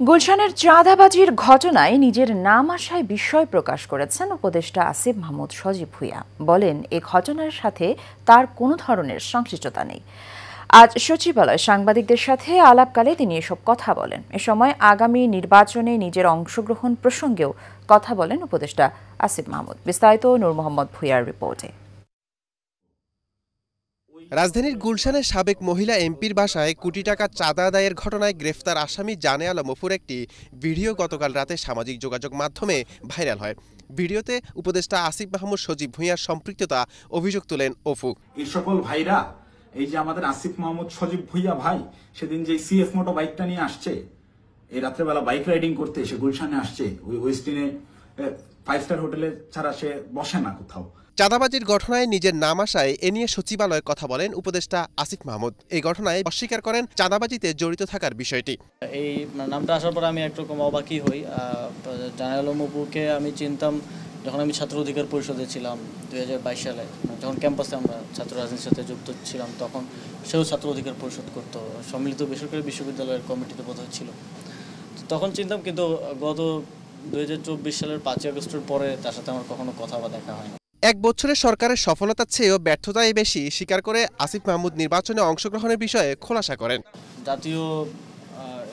গুলশানের চাঁদাবাজির ঘটনায় নিজের নাম আসায় বিস্ময় প্রকাশ করেছেন উপদেষ্টা আসিফ মাহমুদ সজীব ভুঁইয়া। বলেন, এ ঘটনার সাথে তার কোনো ধরনের সংশ্লিষ্টতা নেই। আজ সচিবালয়ে সাংবাদিকদের সাথে আলাপকালে তিনি এসব কথা বলেন। এ সময় আগামী নির্বাচনে নিজের অংশগ্রহণ প্রসঙ্গেও কথা বলেন উপদেষ্টা আসিফ মাহমুদ। বিস্তারিত নূর মোহাম্মদ ভুঁইয়ার রিপোর্টে। রাজধানীর গুলশানের সাবেক মহিলা এমপির বাসায় কোটি টাকা চাঁদা আদায়ের ঘটনায় গ্রেফতার আসামি জানে আলম অপুর একটি ভিডিও গতকাল রাতে সামাজিক যোগাযোগ মাধ্যমে ভাইরাল হয়। ভিডিওতে উপদেষ্টা আসিফ মাহমুদ সজীব ভুঁইয়ার সম্পৃক্ততা অভিযোগ তোলেন অপু। এই সকল ভাইরা, এই যে আমাদের আসিফ মাহমুদ সজীব ভুঁইয়া ভাই সেদিন যে সিএফ মোটো বাইকটা নিয়ে আসছে, এই রাত্রেবেলা বাইক রাইডিং করতে এসে গুলশানে আসছে, ওই ওয়েস্টিনে 5 স্টার হোটেলে ছাড়া সে বসে না কোথাও। চাঁদাবাজির ঘটনায় নিজের নাম আসায় এ নিয়ে সচিবালয়ে কথা বলেন উপদেষ্টা আসিফ মাহমুদ। এই ঘটনায় অস্বীকার করেন চাঁদাবাজিতে জড়িত থাকার বিষয়টি। এই নামটা আসার পর আমি একরকম অবাকই হই। জানে আলম অপুকে আমি চিনতাম যখন আমি ছাত্র অধিকার পরিষদে ছিলাম 2022 সালে, যখন ক্যাম্পাসে আমরা ছাত্র রাজনীতির সাথে যুক্ত ছিলাম, তখন সেও ছাত্র অধিকার পরিষদ করতো, সম্মিলিত বেসরকারি বিশ্ববিদ্যালয়ের কমিটিতে বোধহয় ছিল। তখন চিনতাম, কিন্তু গত 2024 সালের 5ই আগস্টের পরে তার সাথে আমার কখনো কথা বা দেখা হয়নি। এক বছরের সরকারের সফলতার চেয়েও ব্যর্থতাই বেশি স্বীকার করে আসিফ মাহমুদ নির্বাচনে অংশগ্রহণের বিষয়ে খোলাসা করেন। জাতীয়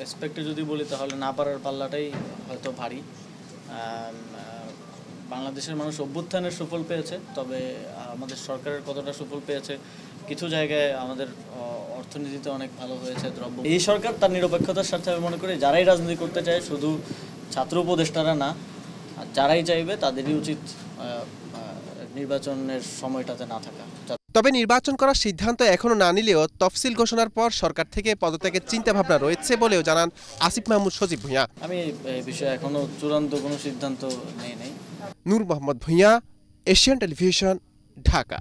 এসপেক্টে যদি বলি তাহলে না পারার পাল্লাটাই হয়তো ভারী। বাংলাদেশের মানুষ অভ্যুত্থানের সুফল পেয়েছে, তবে আমাদের সরকারের কতটা সুফল পেয়েছে, কিছু জায়গায় আমাদের অর্থনীতিতে অনেক ভালো হয়েছে দ্রব্য। এই সরকার তার নিরপেক্ষতার স্বার্থে আমি মনে করি যারাই রাজনীতি করতে চায়, শুধু ছাত্র উপদেষ্টারা না, যারাই চাইবে তাদেরই উচিত নির্বাচনের সময়টাতে না থাকা। তবে নির্বাচন করার সিদ্ধান্ত এখনো না নিলেও তফসিল ঘোষণার পর সরকার থেকে পদত্যাগের চিন্তাভাবনা রয়েছে বলেও জানান আসিফ মাহমুদ সজীব ভুঁইয়া। আমি এই বিষয়ে এখনো চূড়ান্ত কোনো সিদ্ধান্ত নেই। নূর মোহাম্মদ ভুঁইয়া, এশিয়ান টেলিভিশন, ঢাকা।